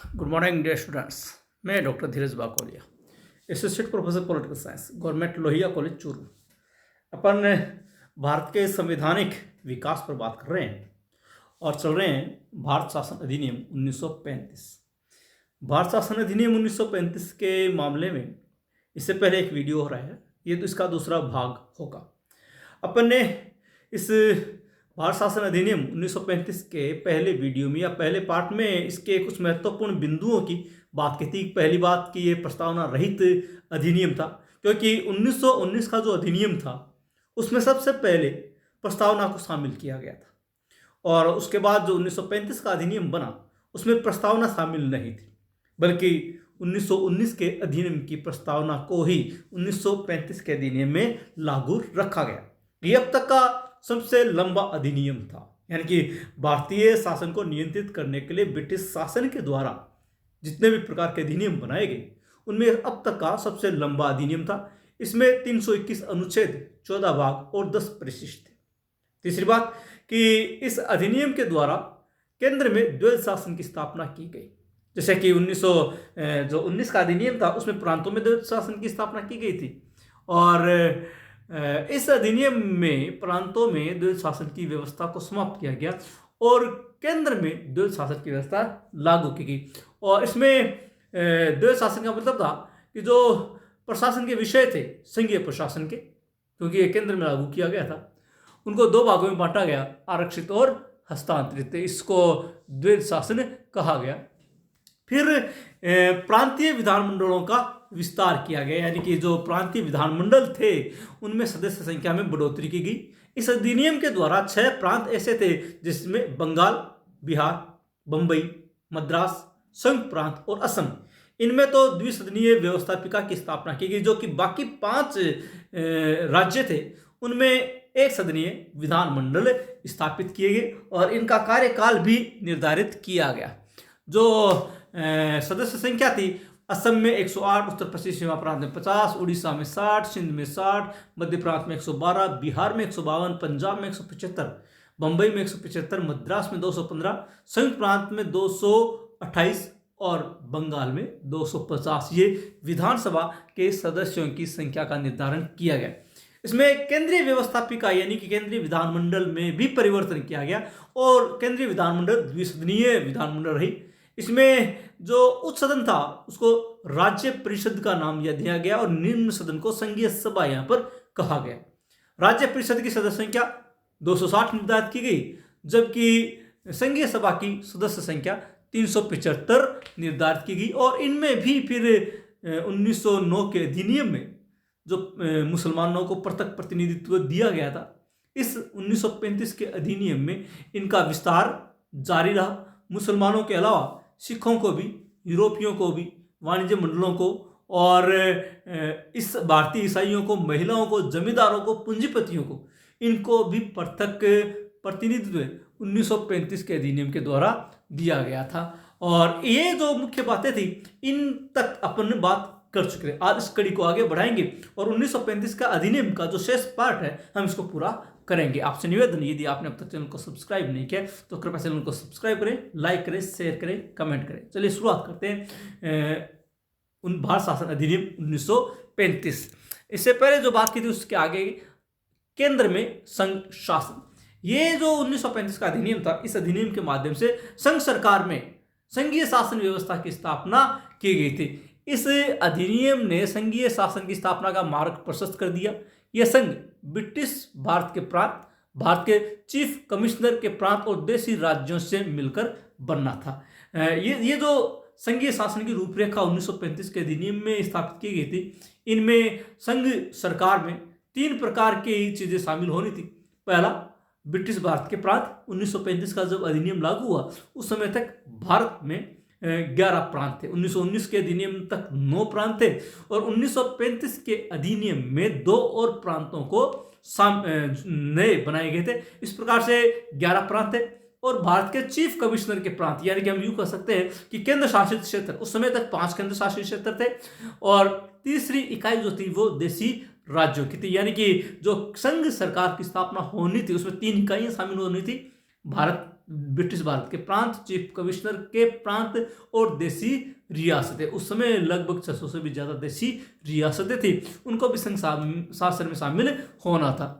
Good morning dear students. मैं doctor Dheeraj Bakolia, associate professor political science, government Lohia college Churu. अपन भारत के संवैधानिक विकास पर बात कर रहे हैं और चल रहे हैं भारत शासन अधिनियम 1935। भारत शासन अधिनियम 1935 के मामले में इससे पहले एक वीडियो हो रहा है, ये तो इसका दूसरा भाग होगा। अपन ने इस भारत शासन अधिनियम 1935 के पहले वीडियो में या पहले पार्ट में इसके कुछ महत्वपूर्ण बिंदुओं की बात की थी। पहली बात कि ये प्रस्तावना रहित अधिनियम था, क्योंकि 1919 का जो अधिनियम था उसमें सबसे पहले प्रस्तावना को शामिल किया गया था, और उसके बाद जो 1935 का अधिनियम बना उसमें प्रस्तावना शामिल नहीं थी, बल्कि 1919 के अधिनियम की प्रस्तावना को ही 1935 के अधिनियम में लागू रखा गया। ये अब तक का सबसे लंबा अधिनियम था, यानी कि भारतीय शासन को नियंत्रित करने के लिए ब्रिटिश शासन के द्वारा जितने भी प्रकार के अधिनियम बनाए गए उनमें अब तक का सबसे लंबा अधिनियम था। इसमें 321 अनुच्छेद, 14 भाग और 10 परिशिष्ट थे। तीसरी बात कि इस अधिनियम के द्वारा केंद्र में द्वैध शासन की स्थापना की गई। जैसे कि 1919 का अधिनियम था उसमें प्रांतों में द्वैध शासन की स्थापना की गई थी, और इस अधिनियम में प्रांतों में द्वैध शासन की व्यवस्था को समाप्त किया गया और केंद्र में द्वैध शासन की व्यवस्था लागू की गई। और इसमें द्वैध शासन का मतलब था कि जो प्रशासन के विषय थे संघीय प्रशासन के, क्योंकि ये केंद्र में लागू किया गया था, उनको दो भागों में बांटा गया, आरक्षित और हस्तांतरित। इसको द्वैध शासन कहा गया। फिर प्रांतीय विधानमंडलों का विस्तार किया गया, यानी कि जो प्रांतीय विधानमंडल थे उनमें सदस्य संख्या में बढ़ोतरी की गई। इस अधिनियम के द्वारा 6 प्रांत ऐसे थे जिसमें बंगाल, बिहार, बंबई, मद्रास, संघ प्रांत और असम, इनमें तो द्विसदनीय व्यवस्थापिका की स्थापना की गई, जो कि बाकी 5 राज्य थे उनमें एक सदनीय विधानमंडल स्थापित किए गए और इनका कार्यकाल भी निर्धारित किया गया। जो सदस्य संख्या थी, असम में 108, उत्तर पश्चिम सीमा प्रांत में 50, उड़ीसा में 60, सिंध में 60, मध्य प्रांत में 112, बिहार में 152, पंजाब में 175, बंबई में 175, मद्रास में 215, संयुक्त प्रांत में 228 और बंगाल में 250 ये विधानसभा के सदस्यों की संख्या का निर्धारण किया गया। इसमें केंद्रीय व्यवस्थापिका यानी कि केंद्रीय विधानमंडल में भी परिवर्तन किया गया और केंद्रीय विधानमंडल द्विसदनीय विधानमंडल रही। इसमें जो उच्च सदन था उसको राज्य परिषद का नाम दिया गया और निम्न सदन को संघीय सभा यहाँ पर कहा गया। राज्य परिषद की सदस्य संख्या 260 निर्धारित की गई, जबकि संघीय सभा की सदस्य संख्या 375 निर्धारित की गई। और इनमें भी फिर 1909 के अधिनियम में जो मुसलमानों को पृथक प्रतिनिधित्व दिया गया था, इस 1935 के अधिनियम में इनका विस्तार जारी रहा। मुसलमानों के अलावा सिखों को भी, यूरोपियों को भी, वाणिज्य मंडलों को और इस भारतीय ईसाइयों को, महिलाओं को, जमींदारों को, पूंजीपतियों को, इनको भी पृथक प्रतिनिधित्व 1935 के अधिनियम के द्वारा दिया गया था। और ये जो मुख्य बातें थी इन तक अपन बात कर चुके हैं। आज इस कड़ी को आगे बढ़ाएंगे और 1935 का अधिनियम का जो शेष पार्ट है हम इसको पूरा करेंगे। आपसे निवेदन, यदि आपने अब तक चैनल को सब्सक्राइब नहीं किया तो कृपया चैनल को सब्सक्राइब करें, लाइक करें, शेयर करें, कमेंट करें। चलिए शुरुआत करते हैं उन भारत शासन अधिनियम 1935। इससे पहले जो बात की थी उसके आगे केंद्र में संघ शासन। ये जो 1935 का अधिनियम था, इस अधिनियम के माध्यम से संघ सरकार में संघीय शासन व्यवस्था की स्थापना की गई थी। इस अधिनियम ने संघीय शासन की स्थापना का मार्ग प्रशस्त कर दिया। यह संघ ब्रिटिश भारत के प्रांत, भारत के चीफ कमिश्नर के प्रांत और देशी राज्यों से मिलकर बनना था। ये जो संघीय शासन की रूपरेखा 1935 के अधिनियम में स्थापित की गई थी, इनमें संघ सरकार में 3 प्रकार की चीजें शामिल होनी थी। पहला, ब्रिटिश भारत के प्रांत। 1935 का जब अधिनियम लागू हुआ उस समय तक भारत में 11 प्रांत थे। 1919 के अधिनियम तक 9 प्रांत थे और 1935 के अधिनियम में 2 और प्रांतों को नए बनाए गए थे। इस प्रकार से 11 प्रांत थे। और भारत के चीफ कमिश्नर के प्रांत, यानी कि हम यूं कह सकते हैं कि केंद्र शासित क्षेत्र, उस समय तक 5 केंद्र शासित क्षेत्र थे और तीसरी इकाई जो थी वो देशी राज्यों की थी। यानी कि जो संघ सरकार की स्थापना होनी थी उसमें 3 इकाइयां शामिल होनी थी। भारत ब्रिटिश भारत के प्रांत, चीफ कमिश्नर के प्रांत और देसी रियासतें। उस समय लगभग 600 से भी ज्यादा देसी रियासतें थी, उनको भी संघ शासन में शामिल होना था।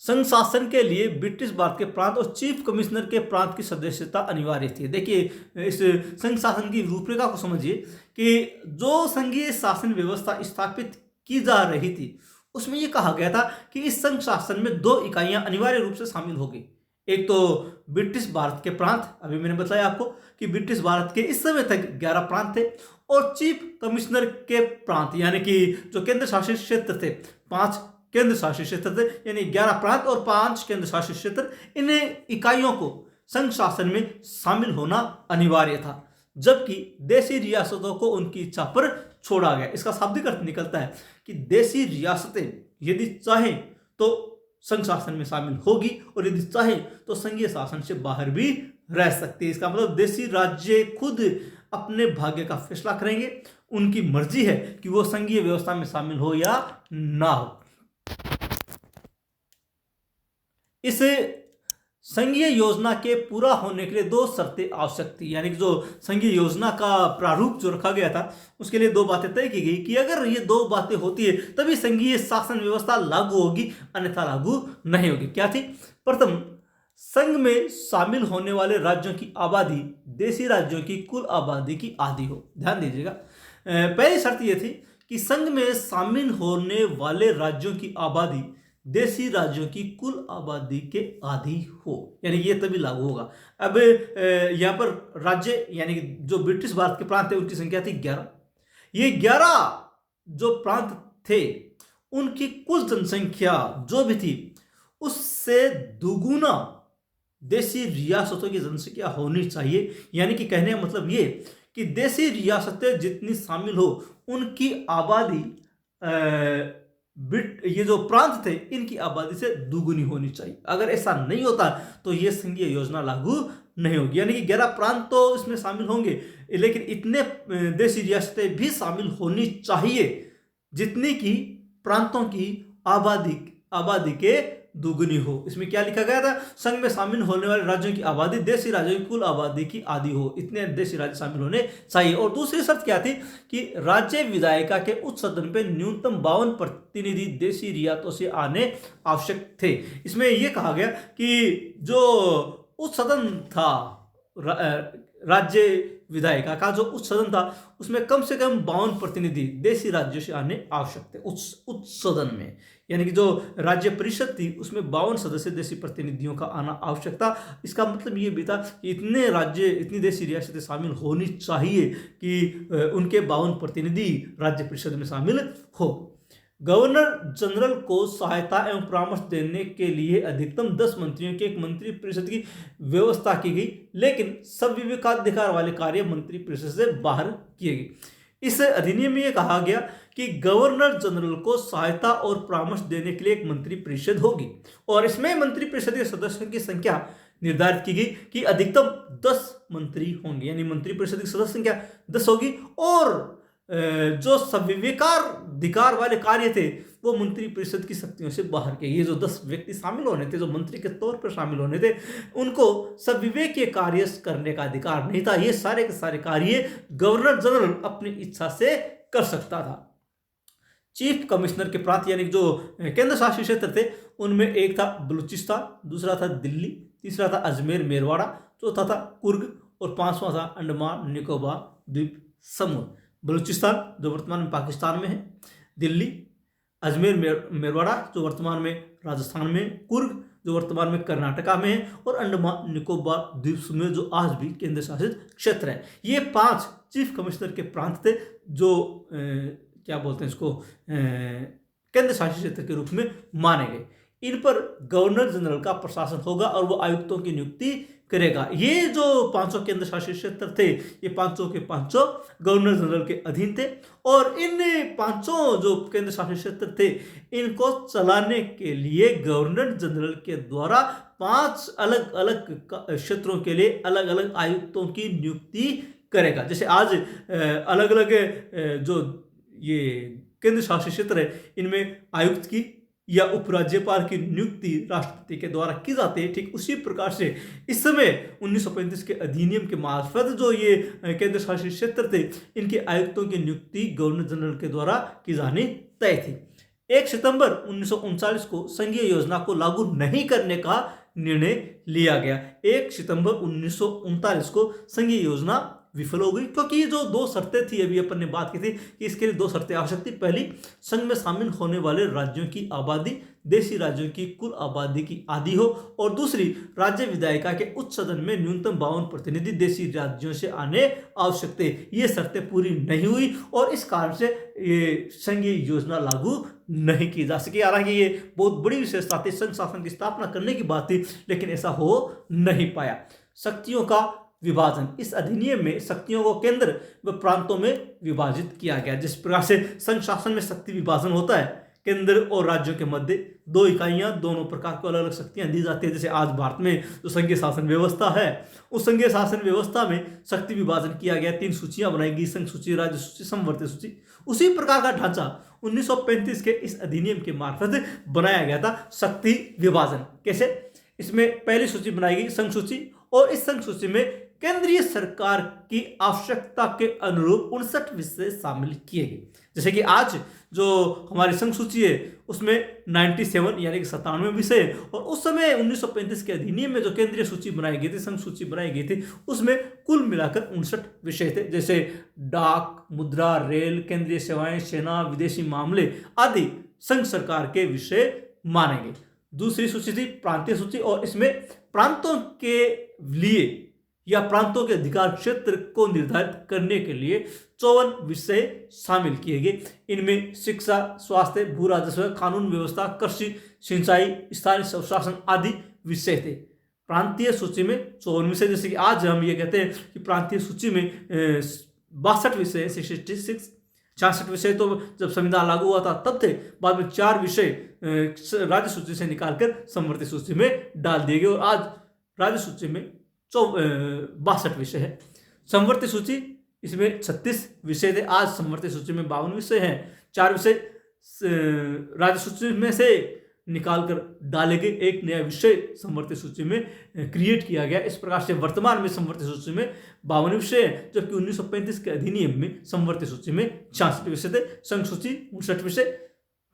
संघ शासन के लिए ब्रिटिश भारत के प्रांत और चीफ कमिश्नर के प्रांत की सदस्यता अनिवार्य थी। देखिए इस संघ शासन की रूपरेखा को समझिए कि जो संघीय शासन व्यवस्था स्थापित की जा रही थी उसमें यह कहा गया था कि इस संघ शासन में 2 इकाइयां अनिवार्य रूप से शामिल होगी। एक तो ब्रिटिश भारत के प्रांत, अभी मैंने बताया आपको कि ब्रिटिश भारत के इस समय तक 11 प्रांत थे, और चीफ कमिश्नर के प्रांत यानी कि जो केंद्र शासित क्षेत्र थे, 5 केंद्र शासित क्षेत्र थे, यानी 11 प्रांत और 5 केंद्र शासित क्षेत्र। इन इकाइयों को संघ शासन में शामिल होना अनिवार्य था, जबकि देशी रियासतों को उनकी इच्छा पर छोड़ा गया। इसका शाब्दिक अर्थ निकलता है कि देशी रियासतें यदि चाहें तो संघ शासन में शामिल होगी और यदि चाहे तो संघीय शासन से बाहर भी रह सकती है। इसका मतलब देशी राज्य खुद अपने भाग्य का फैसला करेंगे, उनकी मर्जी है कि वो संघीय व्यवस्था में शामिल हो या ना हो। इस संघीय योजना के पूरा होने के लिए 2 शर्तें आवश्यक थी, यानी कि जो संघीय योजना का प्रारूप जो रखा गया था उसके लिए 2 बातें तय की गई कि अगर ये 2 बातें होती है तभी संघीय शासन व्यवस्था लागू होगी, अन्यथा लागू नहीं होगी। क्या थी? प्रथम, संघ में शामिल होने वाले राज्यों की आबादी देशी राज्यों की कुल आबादी की आधी हो। ध्यान दीजिएगा, पहली शर्त यह थी कि संघ में शामिल होने वाले राज्यों की आबादी देशी राज्यों की कुल आबादी के आधी हो, यानी ये तभी लागू होगा। अब यहाँ पर राज्य यानी जो ब्रिटिश भारत के प्रांत थे उनकी संख्या थी 11। ये 11 जो प्रांत थे उनकी कुल जनसंख्या जो भी थी उससे दुगुना देशी रियासतों की जनसंख्या होनी चाहिए। यानी कि कहने का मतलब ये कि देशी रियासतें जितनी शामिल हो उनकी आबादी ये जो प्रांत थे इनकी आबादी से दुगुनी होनी चाहिए। अगर ऐसा नहीं होता तो ये संघीय योजना लागू नहीं होगी। यानी कि 11 प्रांत तो इसमें शामिल होंगे, लेकिन इतने देशी रियासतें भी शामिल होनी चाहिए जितनी की प्रांतों की आबादी के दुगुनी हो। इसमें क्या लिखा गया था? संघ में शामिल होने वाले राज्यों की आबादी देशी राज्यों की कुल आबादी की आधी हो, इतने देशी राज्य शामिल होने चाहिए। और दूसरी शर्त क्या थी कि राज्य विधायिका के उच्च सदन पे न्यूनतम 52 प्रतिनिधि देशी रियासतों से आने आवश्यक थे। इसमें यह कहा गया कि जो उच्च सदन था राज्य विधायिका का जो उच्च सदन था उसमें कम से कम 52 प्रतिनिधि देशी राज्यों से आने आवश्यक थे उच्च सदन में। यानी कि जो राज्य परिषद थी उसमें 52 सदस्य देशी प्रतिनिधियों का आना आवश्यक था। इसका मतलब ये भी था कि इतने राज्य इतनी देशी रियासतें शामिल होनी चाहिए कि उनके 52 प्रतिनिधि राज्य परिषद में शामिल हो। गवर्नर जनरल को सहायता एवं परामर्श देने के लिए अधिकतम 10 मंत्रियों की एक मंत्री परिषद की व्यवस्था की गई, लेकिन सब विवेकाधिकार वाले कार्य मंत्री परिषद से बाहर किए गए। इस अधिनियम में यह कहा गया कि गवर्नर जनरल को सहायता और परामर्श देने के लिए एक मंत्री परिषद होगी और इसमें मंत्री परिषद के सदस्यों की संख्या निर्धारित की गई कि अधिकतम 10 मंत्री होंगे, यानी मंत्री परिषद की सदस्य संख्या 10 होगी। और जो संविवेकाधिकार वाले कार्य थे वो मंत्री परिषद की शक्तियों से बाहर के। ये जो 10 व्यक्ति शामिल होने थे, जो मंत्री के तौर पर शामिल होने थे, उनको संविवेकीय कार्य करने का अधिकार नहीं था। ये सारे के सारे कार्य गवर्नर जनरल अपनी इच्छा से कर सकता था। चीफ कमिश्नर के प्रांत यानी जो केंद्र शासित क्षेत्र थे उनमें एक था बलूचिस्तान, दूसरा था दिल्ली, तीसरा था अजमेर मेरवाड़ा, चौथा था कुर्ग और 5वां था अंडमान निकोबार द्वीप समूह। बलूचिस्तान जो वर्तमान में पाकिस्तान में है, दिल्ली, अजमेर मेरवाड़ा जो वर्तमान में राजस्थान में, कुर्ग जो वर्तमान में कर्नाटका में है और अंडमान निकोबार द्वीप समूह जो आज भी केंद्र शासित क्षेत्र है। ये 5 चीफ कमिश्नर के प्रांत थे जो क्या बोलते हैं इसको केंद्र शासित क्षेत्र के रूप में माने गए। इन पर गवर्नर जनरल का प्रशासन होगा और वो आयुक्तों की नियुक्ति करेगा। ये जो 5 केंद्र शासित क्षेत्र थे ये 5 के 5 गवर्नर जनरल के अधीन थे और इन 5 जो केंद्र शासित क्षेत्र थे इनको चलाने के लिए गवर्नर जनरल के द्वारा 5 अलग अलग क्षेत्रों के लिए अलग अलग आयुक्तों की नियुक्ति करेगा। जैसे आज अलग अलग जो ये केंद्र शासित क्षेत्र है इनमें आयुक्त की या उपराज्यपाल की नियुक्ति राष्ट्रपति के द्वारा की जाती है, ठीक उसी प्रकार से इस समय 1935 के अधिनियम के मार्फत जो ये केंद्र शासित क्षेत्र थे, इनके आयुक्तों की नियुक्ति गवर्नर जनरल के द्वारा की जानी तय थी। 1 सितंबर 1939 को संघीय योजना को लागू नहीं करने का निर्णय लिया गया। 1 सितंबर 1939 को संघीय योजना विफल हो गई, क्योंकि ये जो 2 शर्तें थी, अभी अपन ने बात की थी कि इसके लिए 2 शर्तें आवश्यक थी। पहली, संघ में शामिल होने वाले राज्यों की आबादी देशी राज्यों की कुल आबादी की आधी हो, और दूसरी, राज्य विधायिका के उच्च सदन में न्यूनतम 52 प्रतिनिधि देशी राज्यों से आने आवश्यक थे। ये शर्तें पूरी नहीं हुई और इस कारण से ये संघीय योजना लागू नहीं की जा सकी। हालांकि ये बहुत बड़ी विशेषता थी, संघ शासन की स्थापना करने की बात थी, लेकिन ऐसा हो नहीं पाया। शक्तियों का विभाजन, इस अधिनियम में शक्तियों को केंद्र व प्रांतों में विभाजित किया गया। जिस प्रकार से संघ शासन में शक्ति विभाजन होता है, केंद्र और राज्यों के मध्य 2 इकाइयां, दोनों प्रकार को अलग अलग शक्तियां दी जाती है। जैसे आज भारत में जो संघीय शासन व्यवस्था है, उस संघीय शासन व्यवस्था में शक्ति विभाजन किया गया, 3 सूचियां बनाई गई, संघ सूची, राज्य सूची, समवर्ती सूची। उसी प्रकार का ढांचा 1935 के इस अधिनियम के मार्फत बनाया गया था, शक्ति विभाजन। कैसे? इसमें पहली सूची बनाई गई संघ सूची, और इस संघ सूची में केंद्रीय सरकार की आवश्यकता के अनुरूप 59 विषय शामिल किए गए। जैसे कि आज जो हमारी संघ सूची है उसमें 97 यानी कि 97 विषय, और उस समय 1935 के अधिनियम में जो केंद्रीय सूची बनाई गई थी, संघ सूची बनाई गई थी, उसमें कुल मिलाकर 59 विषय थे। जैसे डाक, मुद्रा, रेल, केंद्रीय सेवाएं, सेना, विदेशी मामले आदि संघ सरकार के विषय माने गए। दूसरी सूची थी प्रांतीय सूची, और इसमें प्रांतों के लिए या प्रांतों के अधिकार क्षेत्र को निर्धारित करने के लिए 54 विषय शामिल किए गए। इनमें शिक्षा, स्वास्थ्य, भू राजस्व, कानून व्यवस्था, कृषि, सिंचाई, स्थानीय स्वशासन आदि विषय थे। प्रांतीय सूची में 54 विषय, जैसे कि आज हम ये कहते हैं कि प्रांतीय सूची में 62 विषय, 66 66 विषय तो जब संविधान लागू हुआ था तब थे। बाद में 4 विषय राज्य सूची से निकालकर समवर्ती सूची में डाल दिए गए, और आज राज्य सूची में 62 विषय है। समवर्ती सूची, इसमें 36 विषय थे, आज समवर्ती सूची में 52 विषय हैं। 4 विषय राज्य सूची में से निकालकर डाले गए, एक नया विषय समवर्ती सूची में क्रिएट किया गया। इस प्रकार से वर्तमान में समवर्ती सूची में 52 विषय है, जबकि 1935 के अधिनियम में समवर्ती सूची में 66 विषय थे। संघ सूची 59 विषय,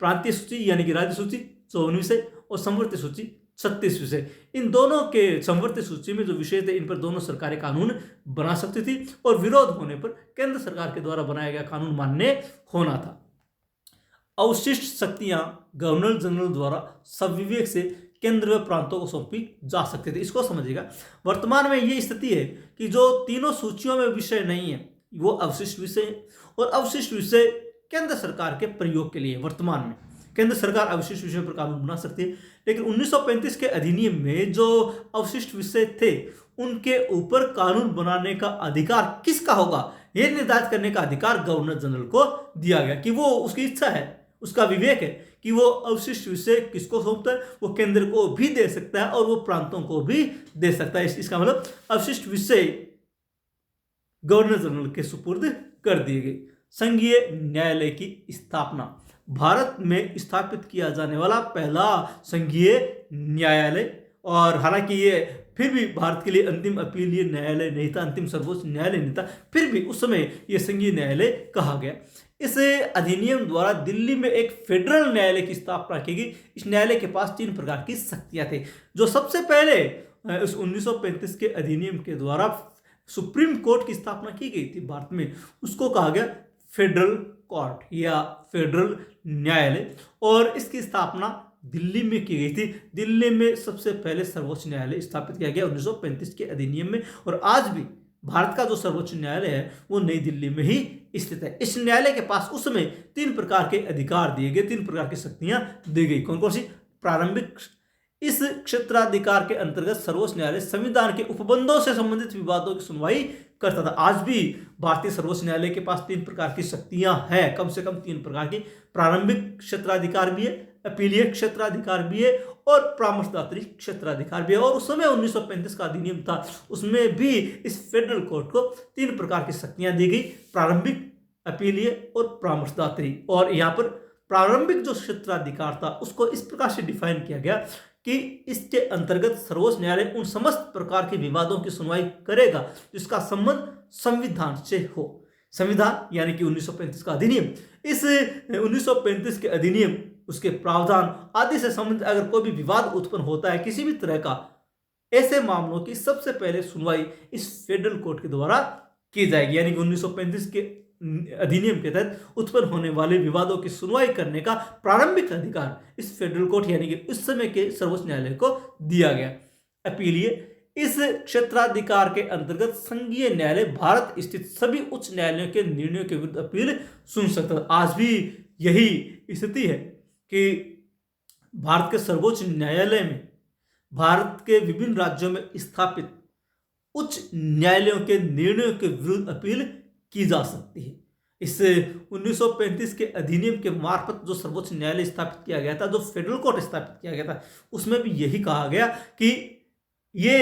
प्रांतीय सूची यानी कि राज्य सूची 54 विषय, और समवर्ती सूची 36 विषय। इन दोनों के समवर्ती सूची में जो विषय थे, इन पर दोनों सरकारें कानून बना सकती थी, और विरोध होने पर केंद्र सरकार के द्वारा बनाया गया कानून मान्य होना था। अवशिष्ट शक्तियां गवर्नर जनरल द्वारा सविवेक से केंद्र व प्रांतों को सौंपी जा सकती थी। इसको समझिएगा, वर्तमान में ये स्थिति है कि जो तीनों सूचियों में विषय नहीं है वो अवशिष्ट विषय है, और अवशिष्ट विषय केंद्र सरकार के प्रयोग के लिए वर्तमान में केंद्र सरकार अवशिष्ट विषयों पर कानून बना सकती है। लेकिन 1935 के अधिनियम में जो अवशिष्ट विषय थे, उनके ऊपर कानून बनाने का अधिकार किसका होगा, यह निर्धारित करने का अधिकार गवर्नर जनरल को दिया गया, कि वो उसकी इच्छा है, उसका विवेक है कि वो अवशिष्ट विषय किसको सौंपता है। वो केंद्र को भी दे सकता है और वो प्रांतों को भी दे सकता है। इसका मतलब अवशिष्ट विषय गवर्नर जनरल के सुपुर्द कर दिए गए। संघीय न्यायालय की स्थापना, भारत में स्थापित किया जाने वाला पहला संघीय न्यायालय, और हालांकि ये फिर भी भारत के लिए अंतिम अपीलीय न्यायालय नहीं था, अंतिम सर्वोच्च न्यायालय नहीं था, फिर भी उस समय ये संघीय न्यायालय कहा गया। इस अधिनियम द्वारा दिल्ली में एक फेडरल न्यायालय की स्थापना की गई। इस न्यायालय के पास 3 प्रकार की शक्तियां थी। जो सबसे पहले उस 1935 के अधिनियम के द्वारा सुप्रीम कोर्ट की स्थापना की गई थी भारत में, उसको कहा गया फेडरल कोर्ट या फेडरल न्यायालय, और इसकी स्थापना दिल्ली में की गई थी। दिल्ली में सबसे पहले सर्वोच्च न्यायालय स्थापित किया गया 1935 के अधिनियम में, और आज भी भारत का जो सर्वोच्च न्यायालय है वो नई दिल्ली में ही स्थित है। इस न्यायालय के पास उस समय 3 प्रकार के अधिकार दिए गए, 3 प्रकार की शक्तियां दी गई। कौन कौन सी? प्रारंभिक, इस क्षेत्राधिकार के अंतर्गत सर्वोच्च न्यायालय संविधान के उपबंधों से संबंधित विवादों की सुनवाई करता था। आज भी भारतीय सर्वोच्च न्यायालय के पास 3 प्रकार की शक्तियां हैं, कम से कम 3 प्रकार की। प्रारंभिक क्षेत्राधिकार भी है, अपीलीय क्षेत्राधिकार भी है, और परामर्शदात्री क्षेत्राधिकार भी है। और उस समय 1935 का अधिनियम था, उसमें भी इस फेडरल कोर्ट को 3 प्रकार की शक्तियां दी गई, प्रारंभिक, अपीलीय और परामर्शदात्री। और यहाँ पर प्रारंभिक जो क्षेत्राधिकार था उसको इस प्रकार से डिफाइन किया गया कि इसके अंतर्गत सर्वोच्च न्यायालय उन समस्त प्रकार के विवादों की सुनवाई करेगा जिसका संबंध संविधान से हो। संविधान यानी कि 1935 का अधिनियम, इस 1935 के अधिनियम, उसके प्रावधान आदि से संबंधित अगर कोई भी विवाद उत्पन्न होता है किसी भी तरह का, ऐसे मामलों की सबसे पहले सुनवाई इस फेडरल कोर्ट के द्वारा की जाएगी। यानी कि 1935 के अधिनियम के तहत उत्पन्न होने वाले विवादों की सुनवाई करने का प्रारंभिक अधिकार इस फेडरल कोर्ट यानी कि उस समय के सर्वोच्च न्यायालय को दिया गया। अपीलीय, इस क्षेत्राधिकार के अंतर्गत संघीय न्यायालय भारत स्थित सभी उच्च न्यायालयों के निर्णयों के विरुद्ध अपील सुन सकता है। आज भी यही स्थिति है कि भारत के सर्वोच्च न्यायालय में भारत के विभिन्न राज्यों में स्थापित उच्च न्यायालयों के निर्णयों के विरुद्ध अपील की जा सकती है। इस 1935 के अधिनियम के मार्फत जो सर्वोच्च न्यायालय स्थापित किया गया था, जो फेडरल कोर्ट स्थापित किया गया था, उसमें भी यही कहा गया कि ये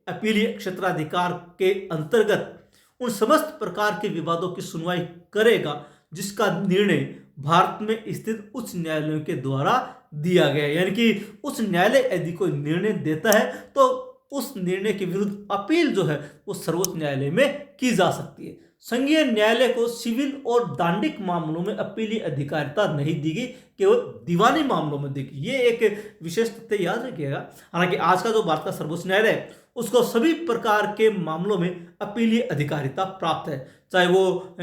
अपीलीय क्षेत्राधिकार के अंतर्गत उन समस्त प्रकार के विवादों की सुनवाई करेगा जिसका निर्णय भारत में स्थित उच्च न्यायालयों के द्वारा दिया गया। यानी कि उच्च न्यायालय यदि कोई निर्णय देता है तो उस निर्णय के विरुद्ध अपील जो है वो सर्वोच्च न्यायालय में की जा सकती है। संघीय न्यायालय को सिविल और दांडिक मामलों में अपीलीय अधिकारिता नहीं दी गई, केवल दीवानी मामलों में दी गई। ये एक विशेष तथ्य याद रखिएगा। हालांकि आज का जो भारत का सर्वोच्च न्यायालय है उसको सभी प्रकार के मामलों में अपीलीय अधिकारिता प्राप्त है, चाहे वो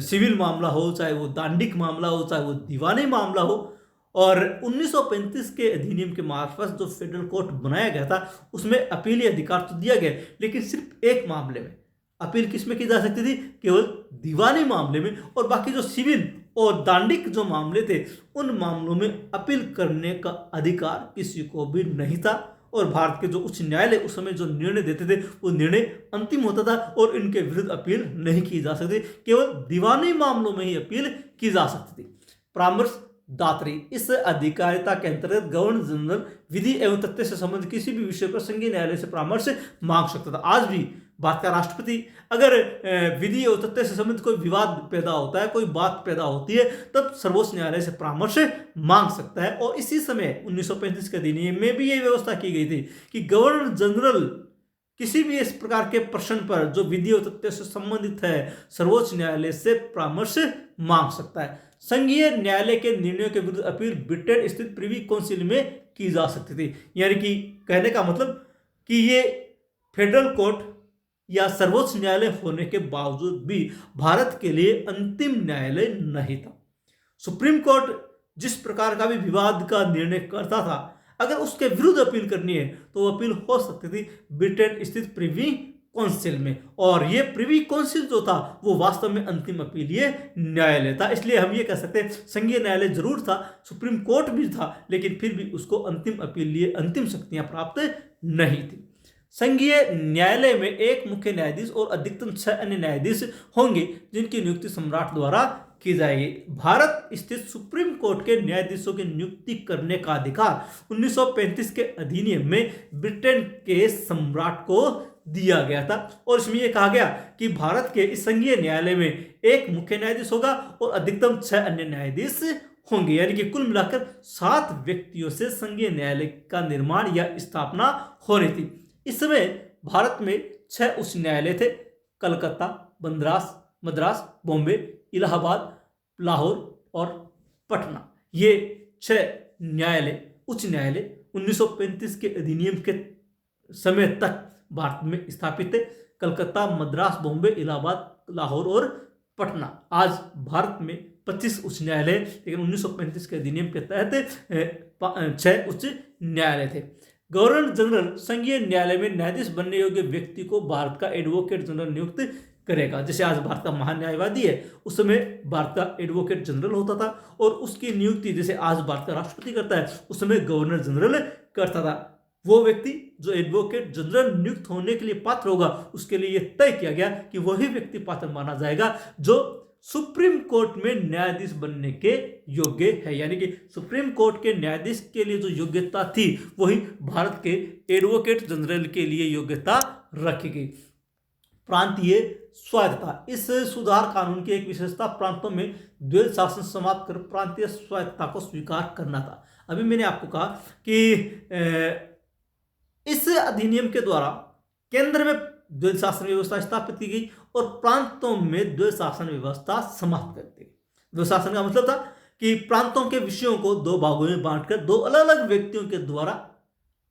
सिविल मामला हो, चाहे वो दांडिक मामला हो, चाहे वो दीवानी मामला हो। और 1935 के अधिनियम के मार्फत जो फेडरल कोर्ट बनाया गया था उसमें अपीलीय अधिकार तो दिया गया, लेकिन सिर्फ एक मामले में अपील किसमें की जा सकती थी, केवल दीवानी मामले में। और बाकी जो सिविल और दांडिक जो मामले थे उन मामलों में अपील करने का अधिकार किसी को भी नहीं था। और भारत के जो उच्च न्यायालय उस समय जो निर्णय देते थे वो निर्णय अंतिम होता था और इनके विरुद्ध अपील नहीं की जा सकती, केवल दीवानी मामलों में ही अपील की जा सकती थी। परामर्श दात्री, इस अधिकारिता के अंतर्गत गवर्नर जनरल विधि एवं तथ्य से संबंधित किसी भी विषय पर संघीय न्यायालय से परामर्श मांग सकता था। आज भी भारत का राष्ट्रपति अगर विधि एवं तथ्य से संबंधित कोई विवाद पैदा होता है, कोई बात पैदा होती है, तब सर्वोच्च न्यायालय से परामर्श मांग सकता है। और इसी समय 1935 के अधिनियम में भी यही व्यवस्था की गई थी कि गवर्नर जनरल किसी भी इस प्रकार के प्रश्न पर जो विधि और तथ्य से संबंधित है सर्वोच्च न्यायालय से परामर्श मांग सकता है। संघीय न्यायालय के निर्णयों के विरुद्ध अपील ब्रिटेन स्थित प्रिवी काउंसिल में की जा सकती थी। यानी कि कहने का मतलब कि ये फेडरल कोर्ट या सर्वोच्च न्यायालय होने के बावजूद भी भारत के लिए अंतिम न्यायालय नहीं था। सुप्रीम कोर्ट जिस प्रकार का भी विवाद का निर्णय करता था, अगर उसके विरुद्ध अपील करनी है तो वो अपील हो सकती थी ब्रिटेन स्थित प्रिवी काउंसिल में। और ये प्रिवी काउंसिल जो था वो वास्तव में अंतिम अपीलीय न्यायालय था। इसलिए हम ये कह सकते हैं संघीय न्यायालय जरूर था, सुप्रीम कोर्ट भी था, लेकिन फिर भी उसको अंतिम अपीलीय अंतिम शक्तियां प्राप्त नहीं थी। संघीय न्यायालय में एक मुख्य न्यायाधीश और अधिकतम 6 अन्य न्यायाधीश होंगे जिनकी नियुक्ति सम्राट द्वारा की जाएगी। भारत स्थित सुप्रीम कोर्ट के न्यायाधीशों की नियुक्ति करने का अधिकार 1935 के अधिनियम में ब्रिटेन के सम्राट को दिया गया था। और इसमें यह कहा गया कि भारत के इस संघीय न्यायालय में एक मुख्य न्यायाधीश होगा और अधिकतम 6 अन्य न्यायाधीश होंगे। यानी कि कुल मिलाकर 7 व्यक्तियों से संघीय न्यायालय का निर्माण या स्थापना होनी थी। इस समय भारत में 6 उच्च न्यायालय थे, कलकत्ता, मद्रास, बॉम्बे, इलाहाबाद, लाहौर और पटना। ये 6 न्यायालय उच्च न्यायालय 1935 के अधिनियम के समय तक भारत में स्थापित थे। कलकत्ता, मद्रास, बॉम्बे, इलाहाबाद, लाहौर और पटना। आज भारत में 25 उच्च न्यायालय, लेकिन 1935 के अधिनियम के तहत 6 उच्च न्यायालय थे। गवर्नर जनरल संघीय न्यायालय में न्यायाधीश बनने योग्य व्यक्ति को भारत का एडवोकेट जनरल नियुक्त करेगा। जैसे आज भारत का महान्यायवादी है, उस समय भारत का एडवोकेट जनरल होता था, और उसकी नियुक्ति जैसे आज भारत का राष्ट्रपति करता है उस समय गवर्नर जनरल करता था। वो व्यक्ति जो एडवोकेट जनरल नियुक्त होने के लिए पात्र होगा उसके लिए यह तय किया गया कि वही व्यक्ति पात्र माना जाएगा जो सुप्रीम कोर्ट में न्यायाधीश बनने के योग्य है। यानी कि सुप्रीम कोर्ट के न्यायाधीश के लिए जो योग्यता थी वही भारत के एडवोकेट जनरल के लिए योग्यता रखी गई। प्रांतीय स्वायत्तता। इस सुधार कानून की एक विशेषता प्रांतों में द्वैध शासन समाप्त कर प्रांतीय स्वायत्तता को स्वीकार करना था। अभी मैंने आपको कहा कि इस अधिनियम के द्वारा केंद्र में द्वैध शासन व्यवस्था स्थापित की गई और प्रांतों में द्वैध शासन व्यवस्था समाप्त कर दी। द्वैध शासन का मतलब था कि प्रांतों के विषयों को दो भागों में बांटकर दो अलग अलग व्यक्तियों के द्वारा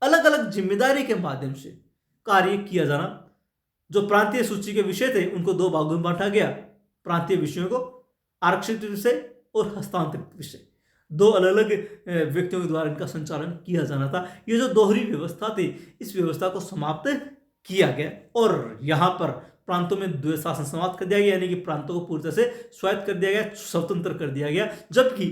अलग अलग जिम्मेदारी के माध्यम से कार्य किया जाना। जो प्रांतीय सूची के विषय थे उनको दो भागों में बांटा गया, प्रांतीय विषयों को आरक्षित विषय और हस्तांतरित विषय, दो अलग अलग व्यक्तियों के द्वारा इनका संचालन किया जाना था। ये जो दोहरी व्यवस्था थी, इस व्यवस्था को समाप्त किया गया और यहाँ पर प्रांतों में द्वैध शासन समाप्त कर दिया गया, यानी कि प्रांतों को पूरी तरह से स्वायत्त कर दिया गया, स्वतंत्र कर दिया गया, जबकि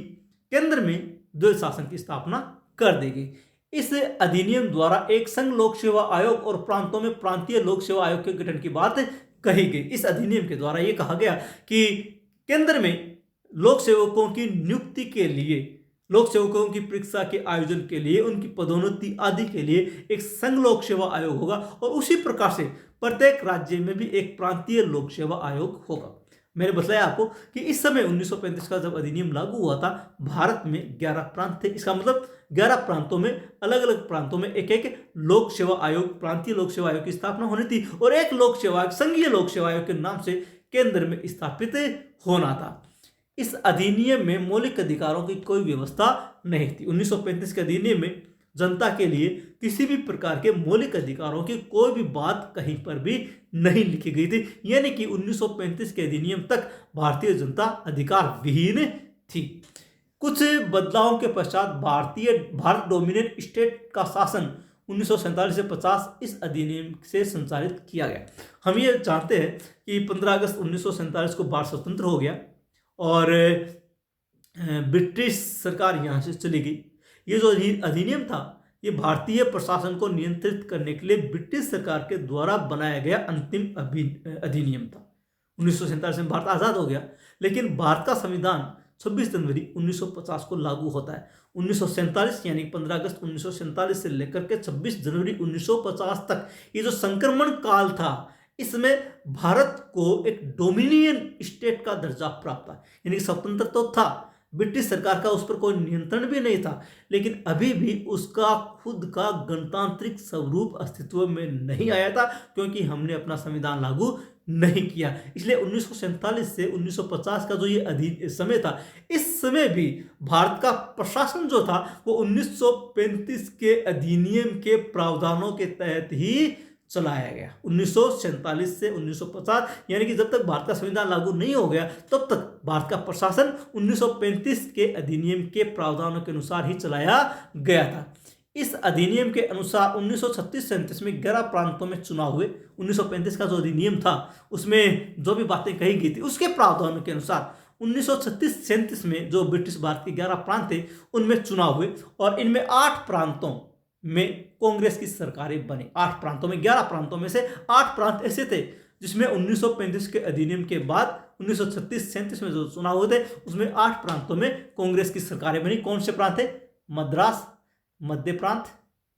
केंद्र में द्वैध शासन की स्थापना कर दी गई। इस अधिनियम द्वारा एक संघ लोक सेवा आयोग और प्रांतों में प्रांतीय लोक सेवा आयोग के गठन की बात कही गई। इस अधिनियम के द्वारा यह कहा गया कि केंद्र में लोक सेवकों की नियुक्ति के लिए, लोक सेवकों की परीक्षा के आयोजन के लिए, उनकी पदोन्नति आदि के लिए एक संघ लोक सेवा आयोग होगा और उसी प्रकार से प्रत्येक राज्य में भी एक प्रांतीय लोक सेवा आयोग होगा। मैंने बताया आपको कि इस समय 1935 का जब अधिनियम लागू हुआ था, भारत में 11 प्रांत थे। इसका मतलब 11 प्रांतों में, अलग अलग प्रांतों में एक एक लोक सेवा आयोग, प्रांतीय लोक सेवा आयोग की स्थापना होनी थी और एक लोक सेवा आयोग, संघीय लोक सेवा आयोग के नाम से केंद्र में स्थापित होना था। इस अधिनियम में मौलिक अधिकारों की कोई व्यवस्था नहीं थी। 1935 के अधिनियम में जनता के लिए किसी भी प्रकार के मौलिक अधिकारों की कोई भी बात कहीं पर भी नहीं लिखी गई थी, यानी कि 1935 के अधिनियम तक भारतीय जनता अधिकार विहीन थी। कुछ बदलावों के पश्चात भारत डोमिनेंट स्टेट का शासन 1947 से 50 इस अधिनियम से संचालित किया गया। हम ये जानते हैं कि 15 अगस्त 1947 को भारत स्वतंत्र हो गया और ब्रिटिश सरकार यहाँ से चली गई। ये जो अधिनियम था, ये भारतीय प्रशासन को नियंत्रित करने के लिए ब्रिटिश सरकार के द्वारा बनाया गया अंतिम अधिनियम था। 1947 में भारत आज़ाद हो गया, लेकिन भारत का संविधान 26 जनवरी 1950 को लागू होता है। 1947 यानी 15 अगस्त 1947 से लेकर के 26 जनवरी 1950 तक ये जो संक्रमण काल था, इसमें भारत को एक डोमिनियन स्टेट का दर्जा प्राप्त था, यानी स्वतंत्र तो था, ब्रिटिश सरकार का उस पर कोई नियंत्रण भी नहीं था, लेकिन अभी भी उसका खुद का गणतांत्रिक स्वरूप अस्तित्व में नहीं आया था, क्योंकि हमने अपना संविधान लागू नहीं किया। इसलिए 1947 से 1950 का जो ये समय था, इस समय भी भारत का प्रशासन जो था वो 1935 के अधिनियम के प्रावधानों के तहत ही चलाया गया। 1947 से 1950, यानी कि जब तक भारत का संविधान लागू नहीं हो गया तब तक भारत का प्रशासन 1935 के अधिनियम के प्रावधानों के अनुसार ही चलाया गया था। इस अधिनियम के अनुसार 1936-37 में 11 प्रांतों में चुनाव हुए। 1935 का जो अधिनियम था उसमें जो भी बातें कही गई थी उसके प्रावधानों के अनुसार 1936-37 में जो ब्रिटिश भारत के 11 प्रांत थे उनमें चुनाव हुए और इनमें 8 प्रांतों में कांग्रेस की सरकारें बनी। 8 प्रांतों में, 11 प्रांतों में से 8 प्रांत ऐसे थे जिसमें 1935 के अधिनियम के बाद 1936-37 में जो चुनाव हुए थे उसमें 8 प्रांतों में कांग्रेस की सरकारें बनी। कौन से प्रांत थे? मद्रास, मध्य प्रांत,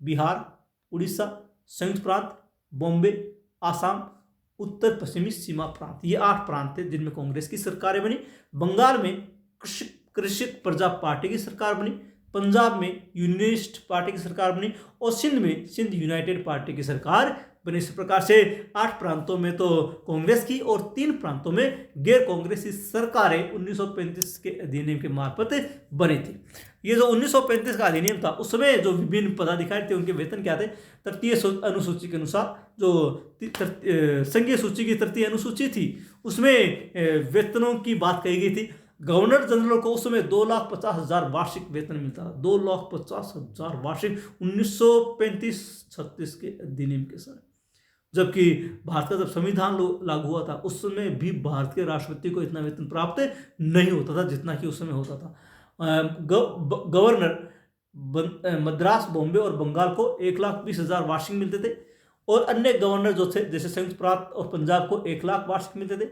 बिहार, उड़ीसा, संयुक्त प्रांत, बॉम्बे, आसाम, उत्तर पश्चिमी सीमा प्रांत। ये 8 प्रांत थे जिनमें कांग्रेस की सरकारें बनी। बंगाल में कृषक प्रजा पार्टी की सरकार बनी, पंजाब में यूनियनिस्ट पार्टी की सरकार बनी और सिंध में सिंध यूनाइटेड पार्टी की सरकार बनी। इस प्रकार से 8 प्रांतों में तो कांग्रेस की और 3 प्रांतों में गैर कांग्रेसी सरकारें 1935 के अधिनियम के मार्फत बनी थी। ये जो 1935 का अधिनियम था उस समय जो विभिन्न पदाधिकारी थे उनके वेतन क्या थे? तृतीय अनुसूची के अनुसार जो संघीय सूची की तृतीय अनुसूची थी उसमें वेतनों की बात कही गई थी। गवर्नर जनरल को उस समय 2,50,000 वार्षिक वेतन मिलता था। 2,50,000 वार्षिक 1935-36 के अधिनियम के समय। जबकि भारत का जब संविधान लागू हुआ था उस समय भी भारत के राष्ट्रपति को इतना वेतन प्राप्त नहीं होता था जितना कि उस समय होता था। गवर्नर मद्रास, बॉम्बे और बंगाल को 1,20,000 वार्षिक मिलते थे और अन्य गवर्नर जो थे जैसे संयुक्त प्रांत और पंजाब को 1 लाख वार्षिक मिलते थे।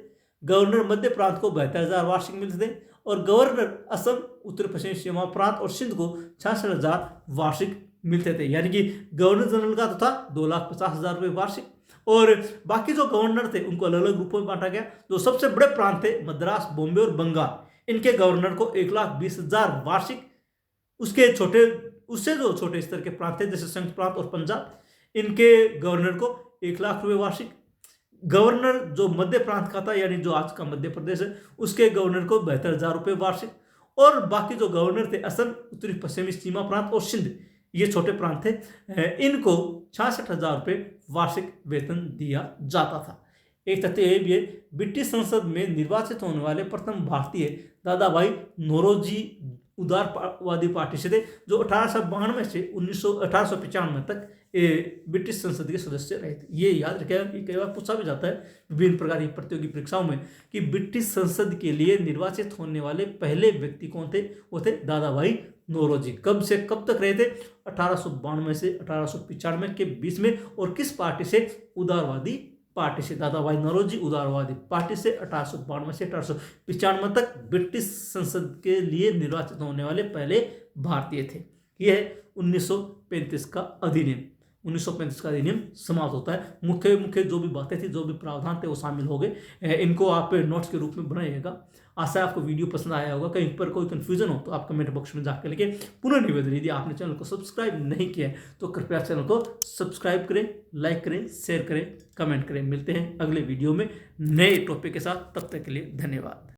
गवर्नर मध्य प्रांत को 72,000 वार्षिक मिलते थे और गवर्नर असम, उत्तर पश्चिम सीमा प्रांत और सिंध को 66,000 वार्षिक मिलते थे, यानी कि गवर्नर जनरल का तो था 2,50,000 रुपये वार्षिक, और बाकी जो गवर्नर थे उनको अलग अलग ग्रुपों में बांटा गया। जो सबसे बड़े प्रांत थे मद्रास, बॉम्बे और बंगाल, इनके गवर्नर को 1,20,000 वार्षिक। उससे जो छोटे स्तर के प्रांत थे जैसे संयुक्त प्रांत और पंजाब, इनके गवर्नर को 1,00,000 रुपये वार्षिक। गवर्नर जो मध्य प्रांत का था, यानी जो आज का मध्य प्रदेश है, उसके गवर्नर को 72,000 रुपये वार्षिक। और बाकी जो गवर्नर थे असम, उत्तरी पश्चिमी सीमा प्रांत और सिंध, ये छोटे प्रांत थे, इनको 66,000 रुपये वार्षिक वेतन दिया जाता था। एक तथ्य ये भी है, ब्रिटिश संसद में निर्वाचित होने वाले प्रथम भारतीय दादा भाई नौरोजी उदारवादी पार्टी से थे, जो 1892 से 1895 तक ब्रिटिश संसद के सदस्य रहे थे। ये याद रखेगा कि कई बार पूछा भी जाता है विभिन्न प्रकार की प्रतियोगी परीक्षाओं में कि ब्रिटिश संसद के लिए निर्वाचित होने वाले पहले व्यक्ति कौन थे। वो थे दादा भाई नौरोजी। कब से कब तक रहे थे? 1892 से 1895 के बीच में। और किस पार्टी से? उदारवादी पार्टी से। दादा भाई नौरोजी उदारवादी पार्टी से 1892 से 1895 तक ब्रिटिश संसद के लिए निर्वाचित होने वाले पहले भारतीय थे। यह है 1935 का अधिनियम। 1935 का अधिनियम समाप्त होता है। मुख्य जो भी बातें थी, जो भी प्रावधान थे, वो शामिल हो गए। इनको आप नोट्स के रूप में बनाइएगा। आशा है आपको वीडियो पसंद आया होगा। कहीं पर कोई कंफ्यूजन हो तो आप कमेंट बॉक्स में जाकर लिखें। पुनः निवेदन, यदि आपने चैनल को सब्सक्राइब नहीं किया है तो कृपया चैनल को सब्सक्राइब करें, लाइक करें, शेयर करें, कमेंट करें। मिलते हैं अगले वीडियो में नए टॉपिक के साथ। तब तक के लिए धन्यवाद।